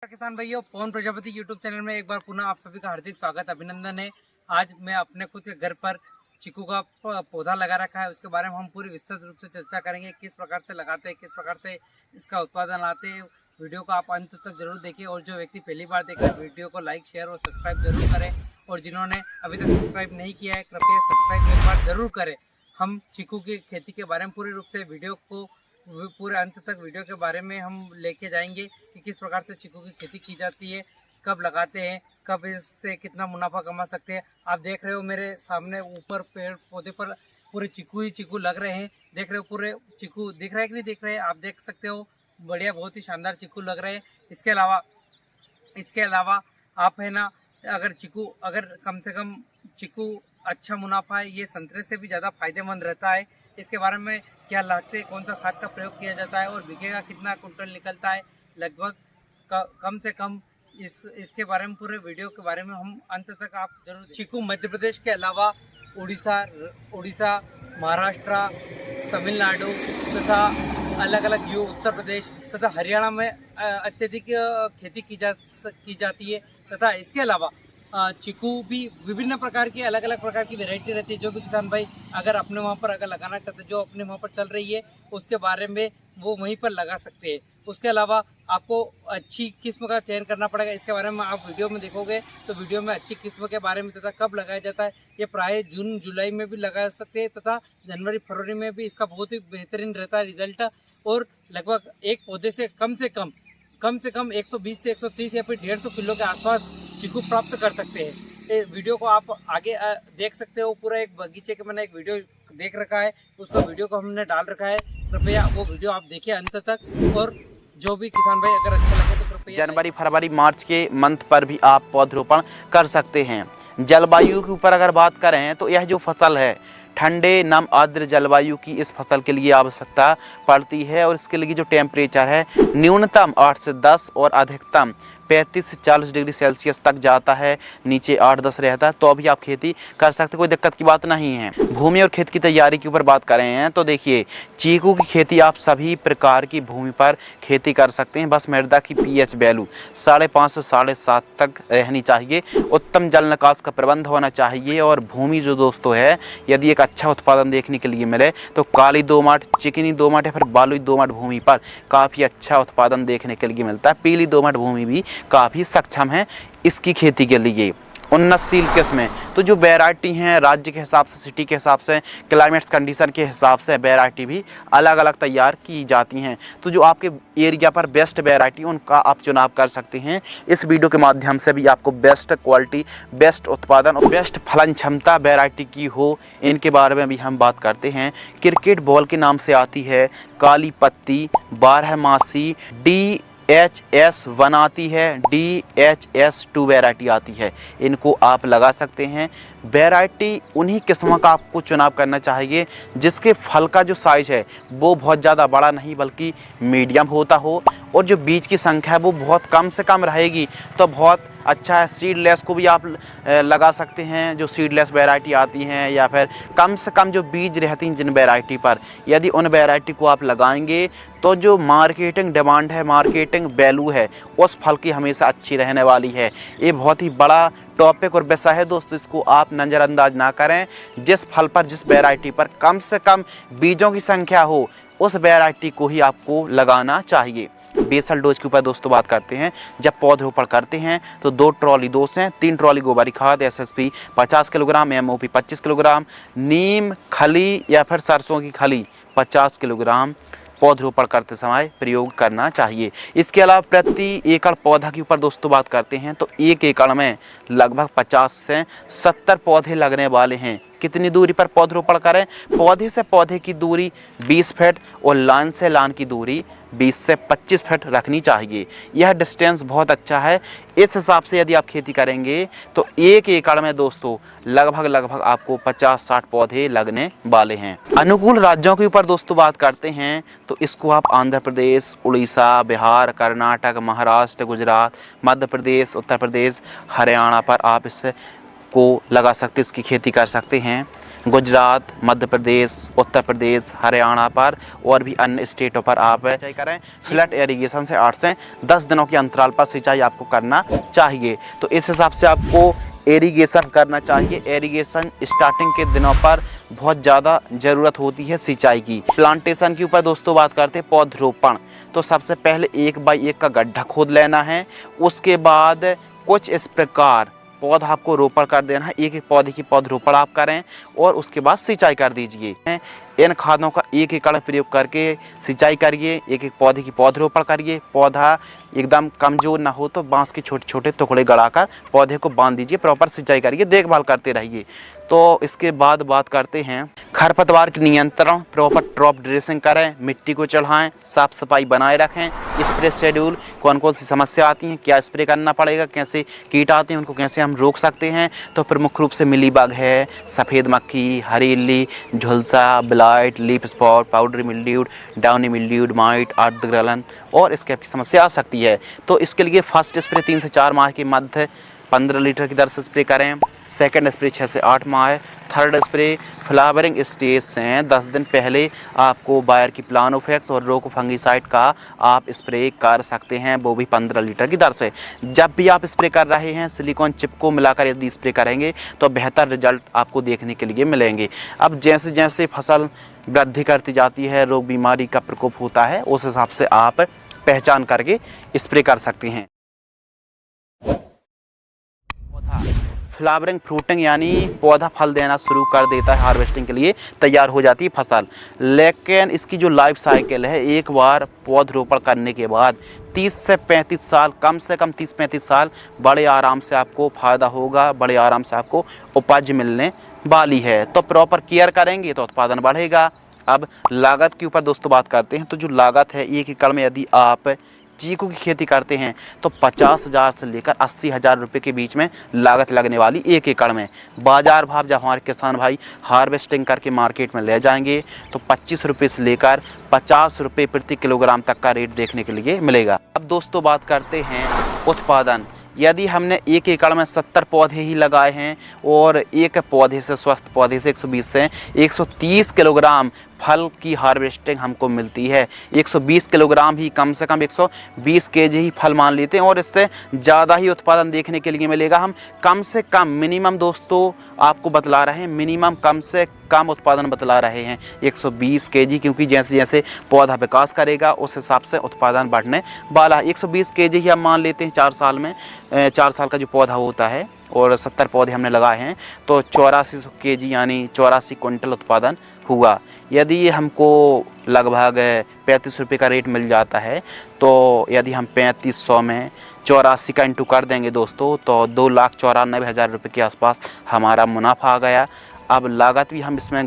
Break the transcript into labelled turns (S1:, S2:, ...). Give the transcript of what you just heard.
S1: किसान भाइयों, पवन Prajapati YouTube channel में एक बार पुनः आप सभी का हार्दिक स्वागत अभिनंदन है। आज मैं अपने खुद के घर पर चीकू का पौधा लगा रखा है, उसके बारे में हम पूरी विस्तृत रूप से चर्चा करेंगे। किस प्रकार से लगाते हैं, किस प्रकार से इसका उत्पादन लाते हैं। वीडियो को आप अंत तक जरूर देखिए और जो व्यक्ति पहली बार देख रहे हैं वीडियो को लाइक, शेयर और सब्सक्राइब जरूर करें। और जिन्होंने अभी तक सब्सक्राइब नहीं किया है कृपया सब्सक्राइब एक बार जरूर करें। हम चीकू की खेती के बारे में पूरी रूप से वीडियो को पूरे अंत तक वीडियो के बारे में हम लेके जाएंगे कि किस प्रकार से चीकू की खेती की जाती है, कब लगाते हैं, कब इससे कितना मुनाफा कमा सकते हैं। आप देख रहे हो मेरे सामने ऊपर पेड़ पौधे पर पूरे चीकू ही चीकू लग रहे हैं। देख रहे हो पूरे चीकू दिख रहा है कि नहीं दिख रहे हैं, आप देख सकते हो। बढ़िया, बहुत ही शानदार चीकू लग रहे हैं। इसके अलावा आप है ना, अगर कम से कम चीकू अच्छा मुनाफा है, ये संतरे से भी ज़्यादा फायदेमंद रहता है। इसके बारे में क्या लागते, कौन सा खाद का प्रयोग किया जाता है और बीघे का कितना कुंटल निकलता है लगभग, कम से कम इसके बारे में पूरे वीडियो के बारे में हम अंत तक आप जरूर। चीकू मध्य प्रदेश के अलावा उड़ीसा, महाराष्ट्र, तमिलनाडु तथा अलग अलग उत्तर प्रदेश तथा हरियाणा में अत्यधिक खेती की जाती है। तथा इसके अलावा चीकू भी विभिन्न प्रकार की अलग अलग प्रकार की वैरायटी रहती है। जो भी किसान भाई अगर अपने वहाँ पर अगर लगाना चाहते हैं, जो अपने वहाँ पर चल रही है उसके बारे में वो वहीं पर लगा सकते हैं। उसके अलावा आपको अच्छी किस्म का चयन करना पड़ेगा। इसके बारे में आप वीडियो में देखोगे तो वीडियो में अच्छी किस्म के बारे में तथा कब लगाया जाता है, ये प्राय जून जुलाई में भी लगा सकते हैं तथा जनवरी फरवरी में भी इसका बहुत ही बेहतरीन रहता है रिजल्ट। और लगभग एक पौधे से कम से कम 120 से 130 या फिर 150 किलो के आसपास चीकू प्राप्त कर सकते हैं। ये वीडियो को आप आगे देख सकते हो। पूरा एक बगीचे के मैंने एक वीडियो देख रखा है, उसका वीडियो को हमने डाल रखा है। कृपया वो वीडियो आप देखिए अंत तक। और जो भी किसान भाई अगर अच्छा लगे तो कृपया
S2: जनवरी, फरवरी, मार्च के मंथ पर भी आप पौधरोपण कर सकते हैं। जलवायु के ऊपर अगर बात करें तो यह जो फसल है ठंडे नम आर्द्र जलवायु की इस फसल के लिए आवश्यकता पड़ती है। और इसके लिए जो टेम्परेचर है न्यूनतम 8 से 10 और अधिकतम 35 से 40 डिग्री सेल्सियस तक जाता है, नीचे 8-10 रहता है, तो अभी आप खेती कर सकते, कोई दिक्कत की बात नहीं है। भूमि और खेत की तैयारी के ऊपर बात करें हैं तो देखिए चीकू की खेती आप सभी प्रकार की भूमि पर खेती कर सकते हैं। बस मृदा की पीएच वैल्यू 5.5 से 7.5 तक रहनी चाहिए। उत्तम जल निकास का प्रबंध होना चाहिए। और भूमि जो दोस्तों है, यदि एक अच्छा उत्पादन देखने के लिए मिले तो काली दोमट, चिकनी दोमट या फिर बालुई दोमट भूमि पर काफ़ी अच्छा उत्पादन देखने के लिए मिलता है। पीली दोमट भूमि भी काफ़ी सक्षम है इसकी खेती के लिए। उन्नतशील किस्में तो जो वैरायटी हैं राज्य के हिसाब से, सिटी के हिसाब से, क्लाइमेट्स कंडीशन के हिसाब से वैरायटी भी अलग अलग तैयार की जाती हैं। तो जो आपके एरिया पर बेस्ट वैरायटी उनका आप चुनाव कर सकते हैं। इस वीडियो के माध्यम से भी आपको बेस्ट क्वालिटी, बेस्ट उत्पादन और बेस्ट फलन क्षमता वैरायटी की हो, इनके बारे में भी हम बात करते हैं। क्रिकेट बॉल के नाम से आती है, काली पत्ती, 12मासी, DHS1 आती है, DHS2 वैरायटी आती है। इनको आप लगा सकते हैं। वैरायटी उन्हीं किस्मों का आपको चुनाव करना चाहिए जिसके फल का जो साइज़ है वो बहुत ज़्यादा बड़ा नहीं बल्कि मीडियम होता हो, और जो बीज की संख्या है वो बहुत कम से कम रहेगी तो बहुत अच्छा है। सीडलेस को भी आप लगा सकते हैं, जो सीडलेस वैरायटी आती हैं, या फिर कम से कम जो बीज रहती हैं जिन वैरायटी पर, यदि उन वैरायटी को आप लगाएंगे तो जो मार्केटिंग डिमांड है, मार्केटिंग वैल्यू है उस फल की हमेशा अच्छी रहने वाली है। ये बहुत ही बड़ा टॉपिक और विषय है दोस्तों, इसको आप नज़रअंदाज ना करें। जिस फल पर, जिस वैरायटी पर कम से कम बीजों की संख्या हो उस वैरायटी को ही आपको लगाना चाहिए। बेसल डोज के ऊपर दोस्तों बात करते हैं। जब पौधरोपण करते हैं तो 2 ट्रॉली डोज हैं, 3 ट्रॉली गोबरी खाद SSP 50 किलोग्राम, MOP 25 किलोग्राम, नीम खली या फिर सरसों की खली 50 किलोग्राम पौधरोपण करते समय प्रयोग करना चाहिए। इसके अलावा प्रति एकड़ पौधा के ऊपर दोस्तों बात करते हैं तो 1 एकड़ में लगभग 50 से 70 पौधे लगने वाले हैं। कितनी दूरी पर पौधरोपण करें? पौधे से पौधे की दूरी 20 फीट और लाइन से लाइन की दूरी 20 से 25 फीट रखनी चाहिए। यह डिस्टेंस बहुत अच्छा है। इस हिसाब से यदि आप खेती करेंगे तो 1 एकड़ में दोस्तों लगभग आपको 50-60 पौधे लगने वाले हैं। अनुकूल राज्यों के ऊपर दोस्तों बात करते हैं तो इसको आप आंध्र प्रदेश, उड़ीसा, बिहार, कर्नाटक, महाराष्ट्र, गुजरात, मध्य प्रदेश, उत्तर प्रदेश, हरियाणा पर आप इसको लगा सकते, इसकी खेती कर सकते हैं। गुजरात, मध्य प्रदेश, उत्तर प्रदेश, हरियाणा पर और भी अन्य स्टेटों पर आप सिंचाई करें। फ्लैट इरिगेशन से 8 से 10 दिनों के अंतराल पर सिंचाई आपको करना चाहिए। तो इस हिसाब से आपको इरिगेशन करना चाहिए। इरिगेशन स्टार्टिंग के दिनों पर बहुत ज़्यादा ज़रूरत होती है सिंचाई की। प्लांटेशन के ऊपर दोस्तों बात करते हैं पौधरोपण। तो सबसे पहले 1 बाई 1 का गड्ढा खोद लेना है। उसके बाद कुछ इस प्रकार पौधा आपको रोपण कर देना है। एक एक पौधे की पौधरोपण आप करें और उसके बाद सिंचाई कर दीजिए। इन खादों का 1 एकड़ प्रयोग करके सिंचाई करिए। एक एक पौधे की पौधरोपण करिए। पौधा एकदम कमज़ोर ना हो तो बांस के छोटे छोटे टुकड़े गड़ाकर पौधे को बांध दीजिए। प्रॉपर सिंचाई करिए, देखभाल करते रहिए। तो इसके बाद बात करते हैं खरपतवार के नियंत्रण। प्रॉपर क्रॉप ड्रेसिंग करें, मिट्टी को चढ़ाएं, साफ सफाई बनाए रखें। स्प्रे शेड्यूल, कौन कौन सी समस्या आती हैं, क्या स्प्रे करना पड़ेगा, कैसे कीट आते हैं, उनको कैसे हम रोक सकते हैं। तो प्रमुख रूप से मिलीबग है, सफ़ेद मक्खी, हरी इल्ली, झुलसा, blight, leaf spot, powdery mildew, downy mildew, mite, अर्धग्रलन और स्कैब की समस्या आ सकती है। तो इसके लिए फर्स्ट स्प्रे 3 से 4 माह के मध्य 15 लीटर की दर से स्प्रे करें। सेकंड स्प्रे 6 से 8 माह। थर्ड स्प्रे फ्लावरिंग स्टेज से 10 दिन पहले आपको बायर की प्लानोफेक्स और रोको फंगीसाइड का आप स्प्रे कर सकते हैं, वो भी 15 लीटर की दर से। जब भी आप स्प्रे कर रहे हैं सिलिकॉन चिप को मिलाकर यदि स्प्रे करेंगे तो बेहतर रिजल्ट आपको देखने के लिए मिलेंगे। अब जैसे जैसे फसल वृद्धि करती जाती है, रोग बीमारी का प्रकोप होता है, उस हिसाब से आप पहचान करके स्प्रे कर सकते हैं। फ्लावरिंग फ्रूटिंग यानी पौधा फल देना शुरू कर देता है, हार्वेस्टिंग के लिए तैयार हो जाती है फसल। लेकिन इसकी जो लाइफ साइकिल है, एक बार पौधरोपण करने के बाद 30 से 35 साल, कम से कम 30-35 साल बड़े आराम से आपको फ़ायदा होगा, बड़े आराम से आपको उपज मिलने वाली है। तो प्रॉपर केयर करेंगे तो उत्पादन बढ़ेगा। अब लागत के ऊपर दोस्तों बात करते हैं। तो जो लागत है 1 एकड़ में यदि आप चीकू की खेती करते हैं तो 50,000 से लेकर 80,000 रुपये के बीच में लागत लगने वाली 1 एकड़ में। बाजार भाव जब हमारे किसान भाई हार्वेस्टिंग करके मार्केट में ले जाएंगे तो 25 रुपये से लेकर 50 रुपये प्रति किलोग्राम तक का रेट देखने के लिए मिलेगा। अब दोस्तों बात करते हैं उत्पादन। यदि हमने 1 एकड़ में 70 पौधे ही लगाए हैं और एक पौधे से, स्वस्थ पौधे से 120 से 130 किलोग्राम फल की हार्वेस्टिंग हमको मिलती है। 120 किलोग्राम ही, कम से कम 120 केजी ही फल मान लेते हैं और इससे ज़्यादा ही उत्पादन देखने के लिए मिलेगा। हम कम से कम मिनिमम दोस्तों आपको बतला रहे हैं, मिनिमम कम से कम उत्पादन बतला रहे हैं 120 केजी, क्योंकि जैसे जैसे पौधा विकास करेगा उस हिसाब से उत्पादन बढ़ने वाला है। 120 केजी ही हम मान लेते हैं 4 साल में। 4 साल का जो पौधा होता है और 70 पौधे हमने लगाए हैं तो 8400 केजी यानी 84 क्विंटल उत्पादन हुआ। यदि हमको लगभग 35 रुपये का रेट मिल जाता है तो यदि हम 3500 में 84 का इंटू कर देंगे दोस्तों तो 2,94,000 रुपये के आसपास हमारा मुनाफा आ गया। अब लागत भी हम इसमें